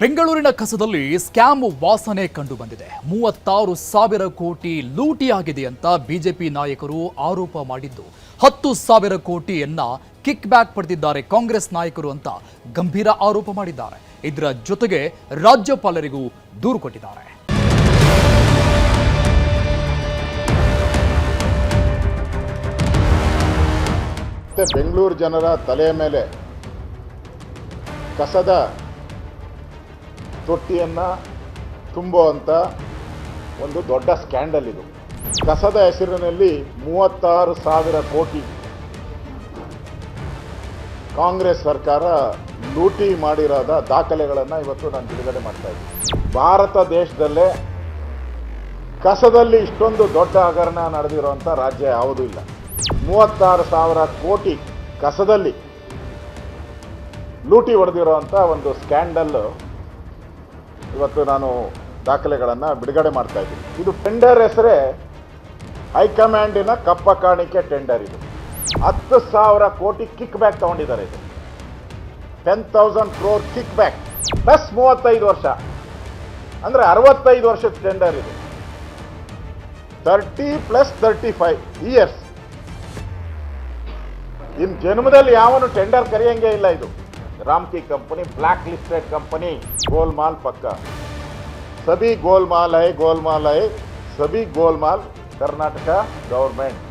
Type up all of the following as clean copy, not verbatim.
ಬೆಂಗಳೂರಿನ ಕಸದಲ್ಲಿ ಸ್ಕ್ಯಾಮ್ ವಾಸನೆ ಕಂಡು ಬಂದಿದೆ. 36,000 ಕೋಟಿ ಲೂಟಿಯಾಗಿದೆ ಅಂತ ಬಿಜೆಪಿ ನಾಯಕರು ಆರೋಪ ಮಾಡಿದ್ದು, 10,000 ಕೋಟಿಯನ್ನ ಕಿಕ್ ಬ್ಯಾಕ್ ಪಡೆದಿದ್ದಾರೆ ಕಾಂಗ್ರೆಸ್ ನಾಯಕರು ಅಂತ ಗಂಭೀರ ಆರೋಪ ಮಾಡಿದ್ದಾರೆ. ಇದರ ಜೊತೆಗೆ ರಾಜ್ಯಪಾಲರಿಗೂ ದೂರು ಕೊಟ್ಟಿದ್ದಾರೆ. ಬೆಂಗಳೂರು ಜನರ ತಲೆಯ ಮೇಲೆ ಕಸದ ತೊಟ್ಟಿಯನ್ನು ತುಂಬುವಂಥ ಒಂದು ದೊಡ್ಡ ಸ್ಕ್ಯಾಂಡಲ್ ಇದು. ಕಸದ ಹೆಸರಿನಲ್ಲಿ 36,000 ಕೋಟಿ ಕಾಂಗ್ರೆಸ್ ಸರ್ಕಾರ ಲೂಟಿ ಮಾಡಿರೋದ ದಾಖಲೆಗಳನ್ನು ಇವತ್ತು ನಾನು ಬಿಡುಗಡೆ ಮಾಡ್ತಾ ಇದ್ದೀನಿ. ಭಾರತ ದೇಶದಲ್ಲೇ ಕಸದಲ್ಲಿ ಇಷ್ಟೊಂದು ದೊಡ್ಡ ಹಗರಣ ನಡೆದಿರುವಂಥ ರಾಜ್ಯ ಯಾವುದೂ ಇಲ್ಲ. 36,000 ಕೋಟಿ ಕಸದಲ್ಲಿ ಲೂಟಿ ಹೊಡೆದಿರುವಂಥ ಒಂದು ಸ್ಕ್ಯಾಂಡಲ್ ಇವತ್ತು ನಾನು ದಾಖಲೆಗಳನ್ನು ಬಿಡುಗಡೆ ಮಾಡ್ತಾ ಇದ್ದೀನಿ. ಇದು ಟೆಂಡರ್ ಹೆಸರೇ ಹೈಕಮಾಂಡಿನ ಕಪ್ಪ ಕಾಣಿಕೆ ಟೆಂಡರ್. ಇದು 10,000 ಕೋಟಿ ಕಿಕ್ ಬ್ಯಾಕ್ ತಗೊಂಡಿದ್ದಾರೆ. ಇದು 10,000 crore ಕಿಕ್ ಬ್ಯಾಕ್ ಪ್ಲಸ್ 35 ವರ್ಷ ಅಂದರೆ 65 ವರ್ಷದ ಟೆಂಡರ್. ಇದು 30 + 35 ಇಯರ್ಸ್. ಇನ್ನು ಜನ್ಮದಲ್ಲಿ ಯಾವನು ಟೆಂಡರ್ ಕರೆಯಂಗೆ ಇಲ್ಲ. ಇದು Ramky company black listed company, ಗೋಲ್ಮಾಲ್ ಪಕ್ಕ. ಸಭಿ ಗೋಲ್ಮಾಲ್ ಹೈ, ಗೋಲ್ಮಾಲ್ ಹೈ, ಸಭಿ ಗೋಲ್ಮಾಲ್ ಕರ್ನಾಟಕ ಗೌರ್ಮೆಂಟ್.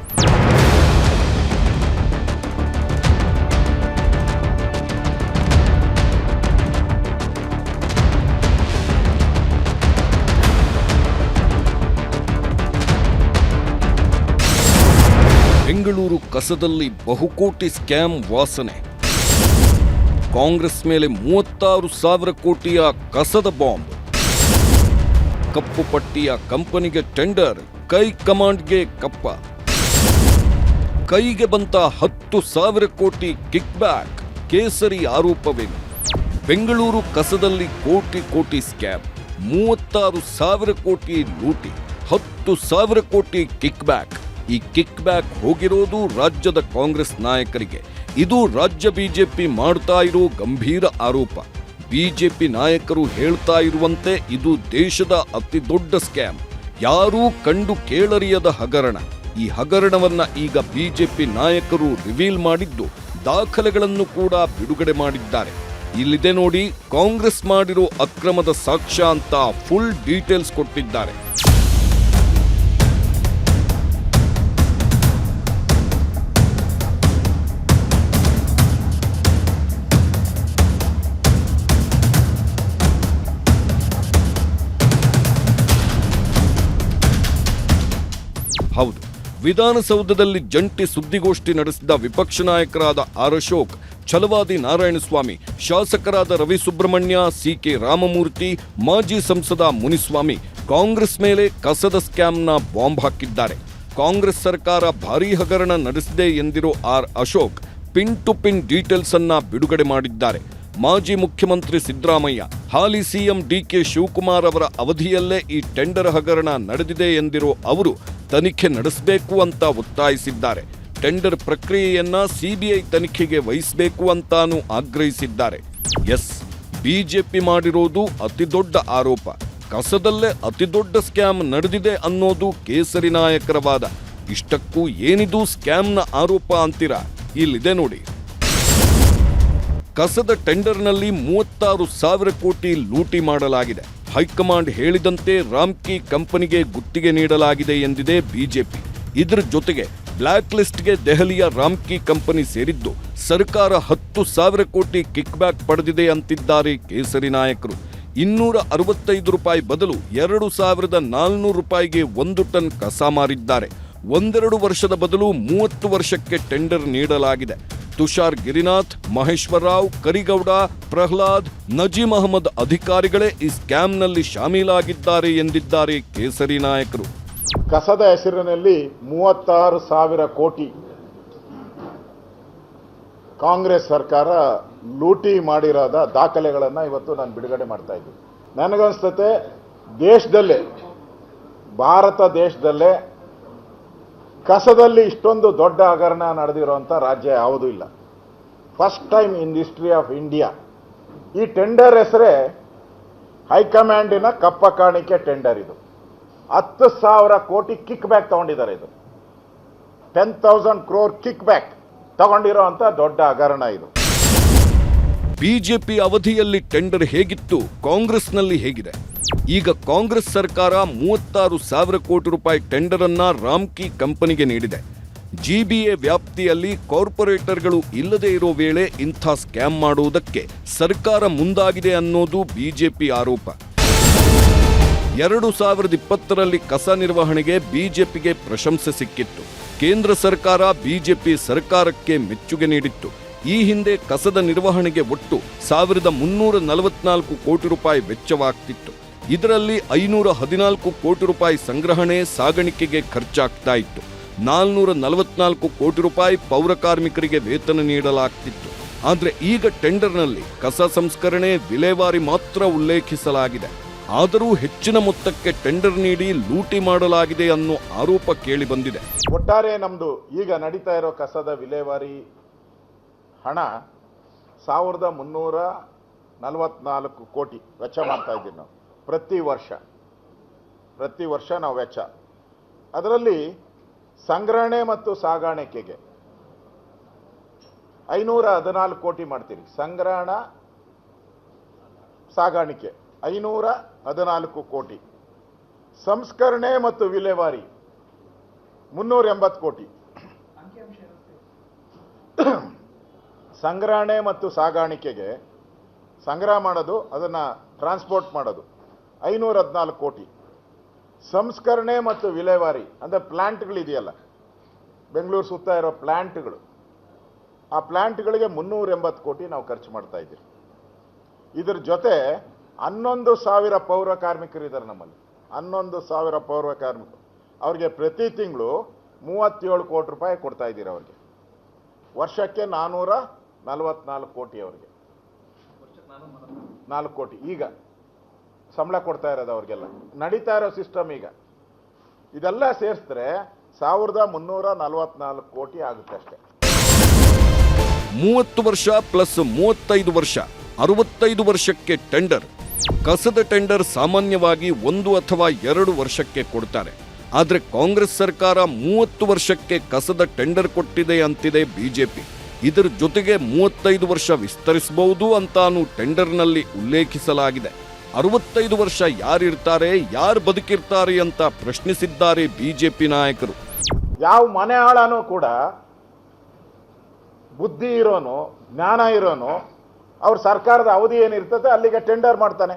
ಬೆಂಗಳೂರು ಕಸದಲ್ಲಿ ಬಹುಕೋಟಿ ಸ್ಕ್ಯಾಮ್ ವಾಸನೆ. ಕಾಂಗ್ರೆಸ್ ಮೇಲೆ 36,000 ಕೋಟಿಯ ಕಸದ ಬಾಂಬ್. ಕಪ್ಪು ಪಟ್ಟಿಯ ಕಂಪನಿಗೆ ಟೆಂಡರ್, ಕೈ ಕಮಾಂಡ್ಗೆ ಕಪ್ಪ. ಕೈಗೆ ಬಂತ 10,000 ಕೋಟಿ ಕಿಕ್ ಬ್ಯಾಕ್. ಕೇಸರಿ ಆರೋಪವೇನು? ಬೆಂಗಳೂರು ಕಸದಲ್ಲಿ ಕೋಟಿ ಕೋಟಿ ಸ್ಕ್ಯಾಮ್, 36,000 ಕೋಟಿ ಲೂಟಿ, 10,000 ಕೋಟಿ ಕಿಕ್ ಬ್ಯಾಕ್. ಈ ಕಿಕ್ ಬ್ಯಾಕ್ ಹೋಗಿರೋದು ರಾಜ್ಯದ ಕಾಂಗ್ರೆಸ್ ನಾಯಕರಿಗೆ. ಇದು ರಾಜ್ಯ ಬಿಜೆಪಿ ಮಾಡ್ತಾ ಇರೋ ಗಂಭೀರ ಆರೋಪ. ಬಿಜೆಪಿ ನಾಯಕರು ಹೇಳ್ತಾ ಇರುವಂತೆ ಇದು ದೇಶದ ಅತಿ ದೊಡ್ಡ ಸ್ಕ್ಯಾಮ್, ಯಾರೂ ಕಂಡು ಕೇಳರಿಯದ ಹಗರಣ. ಈ ಹಗರಣವನ್ನ ಈಗ ಬಿಜೆಪಿ ನಾಯಕರು ರಿವೀಲ್ ಮಾಡಿದ್ದು, ದಾಖಲೆಗಳನ್ನು ಕೂಡ ಬಿಡುಗಡೆ ಮಾಡಿದ್ದಾರೆ. ಇಲ್ಲಿದೆ ನೋಡಿ, ಕಾಂಗ್ರೆಸ್ ಮಾಡಿರೋ ಅಕ್ರಮದ ಸಾಕ್ಷ್ಯ ಅಂತ ಫುಲ್ ಡೀಟೇಲ್ಸ್ ಕೊಟ್ಟಿದ್ದಾರೆ. ಹೌದು, ವಿಧಾನಸೌಧದಲ್ಲಿ ಜಂಟಿ ಸುದ್ದಿಗೋಷ್ಠಿ ನಡೆಸಿದ ವಿಪಕ್ಷ ನಾಯಕರಾದ ಆರ್ ಅಶೋಕ್, ಛಲವಾದಿ ನಾರಾಯಣಸ್ವಾಮಿ, ಶಾಸಕರಾದ ರವಿ ಸುಬ್ರಹ್ಮಣ್ಯ, ಸಿ.ಕೆ. ರಾಮಮೂರ್ತಿ, ಮಾಜಿ ಸಂಸದ ಮುನಿಸ್ವಾಮಿ ಕಾಂಗ್ರೆಸ್ ಮೇಲೆ ಕಸದ ಸ್ಕ್ಯಾಮ್ನ ಬಾಂಬ್ ಹಾಕಿದ್ದಾರೆ. ಕಾಂಗ್ರೆಸ್ ಸರ್ಕಾರ ಭಾರೀ ಹಗರಣ ನಡೆಸಿದೆ ಎಂದಿರೋ R Ashok pin to pin details ಅನ್ನ ಬಿಡುಗಡೆ ಮಾಡಿದ್ದಾರೆ. ಮಾಜಿ ಮುಖ್ಯಮಂತ್ರಿ ಸಿದ್ದರಾಮಯ್ಯ, ಹಾಲಿ ಸಿಎಂ ಡಿ.ಕೆ. ಶಿವಕುಮಾರ್ ಅವರ ಅವಧಿಯಲ್ಲೇ ಈ ಟೆಂಡರ್ ಹಗರಣ ನಡೆದಿದೆ ಎಂದಿರೋ ಅವರು ತನಿಖೆ ನಡೆಸಬೇಕು ಅಂತ ಒತ್ತಾಯಿಸಿದ್ದಾರೆ. ಟೆಂಡರ್ ಪ್ರಕ್ರಿಯೆಯನ್ನ ಸಿಬಿಐ ತನಿಖೆಗೆ ವಹಿಸಬೇಕು ಅಂತಾನೂ ಆಗ್ರಹಿಸಿದ್ದಾರೆ. ಎಸ್, ಬಿಜೆಪಿ ಮಾಡಿರೋದು ಅತಿದೊಡ್ಡ ಆರೋಪ. ಕಸದಲ್ಲೇ ಅತಿದೊಡ್ಡ ಸ್ಕ್ಯಾಮ್ ನಡೆದಿದೆ ಅನ್ನೋದು ಕೇಸರಿ ನಾಯಕರ ವಾದ. ಇಷ್ಟಕ್ಕೂ ಏನಿದು ಸ್ಕ್ಯಾಮ್ನ ಆರೋಪ ಅಂತೀರಾ? ಇಲ್ಲಿದೆ ನೋಡಿ. ಕಸದ ಟೆಂಡರ್ನಲ್ಲಿ 36,000 ಕೋಟಿ ಲೂಟಿ ಮಾಡಲಾಗಿದೆ. ಹೈಕಮಾಂಡ್ ಹೇಳಿದಂತೆ ರಾಮ್ಕಿ ಕಂಪನಿಗೆ ಗುತ್ತಿಗೆ ನೀಡಲಾಗಿದೆ ಎಂದಿದೆ ಬಿಜೆಪಿ. ಇದರ ಜೊತೆಗೆ ಬ್ಲ್ಯಾಕ್ ಲಿಸ್ಟ್ಗೆ ದೆಹಲಿಯ ರಾಮ್ಕಿ ಕಂಪನಿ ಸೇರಿದ್ದು, ಸರ್ಕಾರ 10,000 ಕೋಟಿ ಕಿಕ್ ಬ್ಯಾಕ್ ಪಡೆದಿದೆ ಅಂತಿದ್ದಾರೆ ಕೇಸರಿ ನಾಯಕರು. 265 ರೂಪಾಯಿ ಬದಲು 2,400 ರೂಪಾಯಿಗೆ 1 ಟನ್ ಕಸ ಮಾರಿದ್ದಾರೆ. 1-2 ವರ್ಷದ ಬದಲು 30 ವರ್ಷಕ್ಕೆ ಟೆಂಡರ್ ನೀಡಲಾಗಿದೆ. ತುಷಾರ್ ಗಿರಿನಾಥ್, ಮಹೇಶ್ವರ ರಾವ್, ಕರಿಗೌಡ, ಪ್ರಹ್ಲಾದ್, ನಜೀಮ್ ಅಹಮದ್ ಅಧಿಕಾರಿಗಳೇ ಈ ಸ್ಕ್ಯಾಮ್ನಲ್ಲಿ ಶಾಮೀಲಾಗಿದ್ದಾರೆ ಎಂದಿದ್ದಾರೆ ಕೇಸರಿ ನಾಯಕರು. ಕಸದ ಹೆಸರಿನಲ್ಲಿ 36,000 ಕೋಟಿ ಕಾಂಗ್ರೆಸ್ ಸರ್ಕಾರ ಲೂಟಿ ಮಾಡಿರೋದ ದಾಖಲೆಗಳನ್ನು ಇವತ್ತು ನಾನು ಬಿಡುಗಡೆ ಮಾಡ್ತಾ ಇದ್ದೀನಿ. ನನಗನ್ಸುತ್ತೆ ದೇಶದಲ್ಲೇ, ಭಾರತ ದೇಶದಲ್ಲೇ ಕಸದಲ್ಲಿ ಇಷ್ಟೊಂದು ದೊಡ್ಡ ಹಗರಣ ನಡೆದಿರುವಂಥ ರಾಜ್ಯ ಯಾವುದೂ ಇಲ್ಲ. First time in history of India. ಈ ಟೆಂಡರ್ ಹೆಸರೇ ಹೈಕಮಾಂಡಿನ ಕಪ್ಪ ಕಾಣಿಕೆ ಟೆಂಡರ್ ಇದು. 10,000 ಕೋಟಿ ಕಿಕ್ ಬ್ಯಾಕ್ ತಗೊಂಡಿದ್ದಾರೆ. ಇದು 10,000 crore ಕಿಕ್ ಬ್ಯಾಕ್ ತಗೊಂಡಿರೋ ಅಂತ ದೊಡ್ಡ ಹಗರಣ ಇದು. ಬಿಜೆಪಿ ಅವಧಿಯಲ್ಲಿ ಟೆಂಡರ್ ಹೇಗಿತ್ತು, ಕಾಂಗ್ರೆಸ್ನಲ್ಲಿ ಹೇಗಿದೆ? ಈಗ ಕಾಂಗ್ರೆಸ್ ಸರ್ಕಾರ 36,000 ಕೋಟಿ ರೂಪಾಯಿ ಟೆಂಡರ್ ಅನ್ನ ರಾಮ್ಕಿ ಕಂಪನಿಗೆ ನೀಡಿದೆ. ಜಿಬಿಎ ವ್ಯಾಪ್ತಿಯಲ್ಲಿ ಕಾರ್ಪೊರೇಟರ್ಗಳು ಇಲ್ಲದೇ ಇರೋ ವೇಳೆ ಇಂಥ ಸ್ಕ್ಯಾಮ್ ಮಾಡುವುದಕ್ಕೆ ಸರ್ಕಾರ ಮುಂದಾಗಿದೆ ಅನ್ನೋದು ಬಿಜೆಪಿ ಆರೋಪ. 2020ರಲ್ಲಿ ಕಸ ನಿರ್ವಹಣೆಗೆ ಬಿಜೆಪಿಗೆ ಪ್ರಶಂಸೆ ಸಿಕ್ಕಿತ್ತು. ಕೇಂದ್ರ ಸರ್ಕಾರ ಬಿಜೆಪಿ ಸರ್ಕಾರಕ್ಕೆ ಮೆಚ್ಚುಗೆ ನೀಡಿತ್ತು. ಈ ಹಿಂದೆ ಕಸದ ನಿರ್ವಹಣೆಗೆ ಒಟ್ಟು 1,344 ಕೋಟಿ ರೂಪಾಯಿ ವೆಚ್ಚವಾಗ್ತಿತ್ತು. ಇದರಲ್ಲಿ 514 ಕೋಟಿ ರೂಪಾಯಿ ಸಂಗ್ರಹಣೆ ಸಾಗಾಣಿಕೆಗೆ ಖರ್ಚಾಗ್ತಾ ಇತ್ತು. 444 ಕೋಟಿ ರೂಪಾಯಿ ಪೌರ ಕಾರ್ಮಿಕರಿಗೆ ವೇತನ ನೀಡಲಾಗ್ತಿತ್ತು. ಆದರೆ ಈಗ ಟೆಂಡರ್ನಲ್ಲಿ ಕಸ ಸಂಸ್ಕರಣೆ, ವಿಲೇವಾರಿ ಮಾತ್ರ ಉಲ್ಲೇಖಿಸಲಾಗಿದೆ. ಆದರೂ ಹೆಚ್ಚಿನ ಮೊತ್ತಕ್ಕೆ ಟೆಂಡರ್ ನೀಡಿ ಲೂಟಿ ಮಾಡಲಾಗಿದೆ ಅನ್ನೋ ಆರೋಪ ಕೇಳಿ ಬಂದಿದೆ. ಒಟ್ಟಾರೆ ನಮ್ದು ಈಗ ನಡೀತಾ ಇರೋ ಕಸದ ವಿಲೇವಾರಿ ಹಣ 1,344 ಕೋಟಿ ವೆಚ್ಚ ಮಾಡ್ತಾ ಇದ್ದೀವಿ ನಾವು ಪ್ರತಿ ವರ್ಷ ನಾವು ವೆಚ್ಚ. ಅದರಲ್ಲಿ ಸಂಗ್ರಹಣೆ ಮತ್ತು ಸಾಗಾಣಿಕೆಗೆ 514 ಕೋಟಿ ಮಾಡ್ತೀರಿ. ಸಂಗ್ರಹಣ ಸಾಗಾಣಿಕೆ 514 ಕೋಟಿ. ಸಂಸ್ಕರಣೆ ಮತ್ತು ವಿಲೇವಾರಿ 380 ಕೋಟಿ. ಸಂಗ್ರಹಣೆ ಮತ್ತು ಸಾಗಾಣಿಕೆಗೆ ಸಂಗ್ರಹ ಮಾಡೋದು, ಅದನ್ನು ಟ್ರಾನ್ಸ್ಪೋರ್ಟ್ ಮಾಡೋದು 514 ಕೋಟಿ. ಸಂಸ್ಕರಣೆ ಮತ್ತು ವಿಲೇವಾರಿ ಅಂದರೆ ಪ್ಲಾಂಟ್ಗಳಿದೆಯಲ್ಲ, ಬೆಂಗಳೂರು ಸುತ್ತ ಇರೋ ಪ್ಲಾಂಟ್ಗಳು, ಆ ಪ್ಲಾಂಟ್ಗಳಿಗೆ 380 ಕೋಟಿ ನಾವು ಖರ್ಚು ಮಾಡ್ತಾ ಇದ್ದೀವಿ. ಇದ್ರ ಜೊತೆ 11,000 ಪೌರ ಕಾರ್ಮಿಕರಿದ್ದಾರೆ ನಮ್ಮಲ್ಲಿ. 11,000 ಪೌರ ಕಾರ್ಮಿಕರು, ಅವ್ರಿಗೆ ಪ್ರತಿ ತಿಂಗಳು 37 ಕೋಟಿ ರೂಪಾಯಿ ಕೊಡ್ತಾ ಇದ್ದೀರಿ. ಅವ್ರಿಗೆ ವರ್ಷಕ್ಕೆ 444 ಕೋಟಿ, ಅವ್ರಿಗೆ 4 ಕೋಟಿ ಈಗ ಸಂಬಳ ಕೊಡ್ತಾ ಇರೋದು ಅವ್ರಿಗೆಲ್ಲ. ನಡೀತಾ ಇರೋ ಸಿಸ್ಟಮ್ ಈಗ ಇದೆಲ್ಲ ಸೇರಿಸಿದ್ರೆ 1,344 ಕೋಟಿ ಆಗುತ್ತೆ ಅಷ್ಟೇ. 30 ವರ್ಷ ಪ್ಲಸ್ 35 ವರ್ಷ, 65 ವರ್ಷಕ್ಕೆ ಟೆಂಡರ್. ಕಸದ ಟೆಂಡರ್ ಸಾಮಾನ್ಯವಾಗಿ 1 ಅಥವಾ 2 ವರ್ಷಕ್ಕೆ ಕೊಡ್ತಾರೆ. ಆದರೆ ಕಾಂಗ್ರೆಸ್ ಸರ್ಕಾರ 30 ವರ್ಷಕ್ಕೆ ಕಸದ ಟೆಂಡರ್ ಕೊಟ್ಟಿದೆ ಅಂತಿದೆ ಬಿಜೆಪಿ. ಇದರ ಜೊತೆಗೆ 35 ವರ್ಷ ವಿಸ್ತರಿಸಬಹುದು ಅಂತಾನು ಟೆಂಡರ್ನಲ್ಲಿ ಉಲ್ಲೇಖಿಸಲಾಗಿದೆ. 65 ವರ್ಷ ಯಾರಿರ್ತಾರೆ, ಯಾರು ಬದುಕಿರ್ತಾರೆ ಅಂತ ಪ್ರಶ್ನಿಸಿದ್ದಾರೆ ಬಿಜೆಪಿ ನಾಯಕರು. ಯಾವ ಮನೆ ಆಳನೂ ಕೂಡ ಬುದ್ಧಿ ಇರೋನು, ಜ್ಞಾನ ಇರೋನು, ಅವ್ರ ಸರ್ಕಾರದ ಅವಧಿ ಏನಿರ್ತದೆ ಅಲ್ಲಿಗೆ ಟೆಂಡರ್ ಮಾಡ್ತಾನೆ.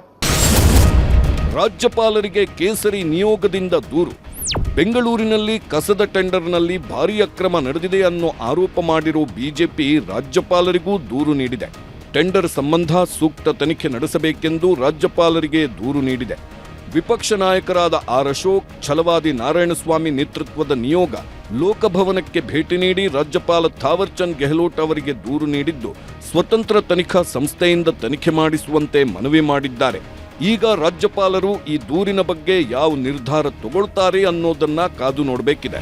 ರಾಜ್ಯಪಾಲರಿಗೆ ಕೇಸರಿ ನಿಯೋಗದಿಂದ ದೂರು. ಬೆಂಗಳೂರಿನಲ್ಲಿ ಕಸದ ಟೆಂಡರ್ನಲ್ಲಿ ಭಾರೀ ಅಕ್ರಮ ನಡೆದಿದೆ ಅನ್ನೋ ಆರೋಪ ಮಾಡಿರೋ ಬಿಜೆಪಿ ರಾಜ್ಯಪಾಲರಿಗೂ ದೂರು ನೀಡಿದೆ. ಟೆಂಡರ್ ಸಂಬಂಧ ಸೂಕ್ತ ತನಿಖೆ ನಡೆಸಬೇಕೆಂದು ರಾಜ್ಯಪಾಲರಿಗೆ ದೂರು ನೀಡಿದೆ. ವಿಪಕ್ಷ ನಾಯಕರಾದ ಆರ್ ಅಶೋಕ್, ಛಲವಾದಿ ನಾರಾಯಣಸ್ವಾಮಿ ನೇತೃತ್ವದ ನಿಯೋಗ ಲೋಕಭವನಕ್ಕೆ ಭೇಟಿ ನೀಡಿ ರಾಜ್ಯಪಾಲ ಥಾವರ್ ಚಂದ್ ಗೆಹ್ಲೋಟ್ ಅವರಿಗೆ ದೂರು ನೀಡಿದ್ದು, ಸ್ವತಂತ್ರ ತನಿಖಾ ಸಂಸ್ಥೆಯಿಂದ ತನಿಖೆ ಮಾಡಿಸುವಂತೆ ಮನವಿ ಮಾಡಿದ್ದಾರೆ. ಈಗ ರಾಜ್ಯಪಾಲರು ಈ ದೂರಿನ ಬಗ್ಗೆ ಯಾವ ನಿರ್ಧಾರ ತಗೊಳ್ತಾರೆ ಅನ್ನೋದನ್ನ ಕಾದು ನೋಡಬೇಕಿದೆ.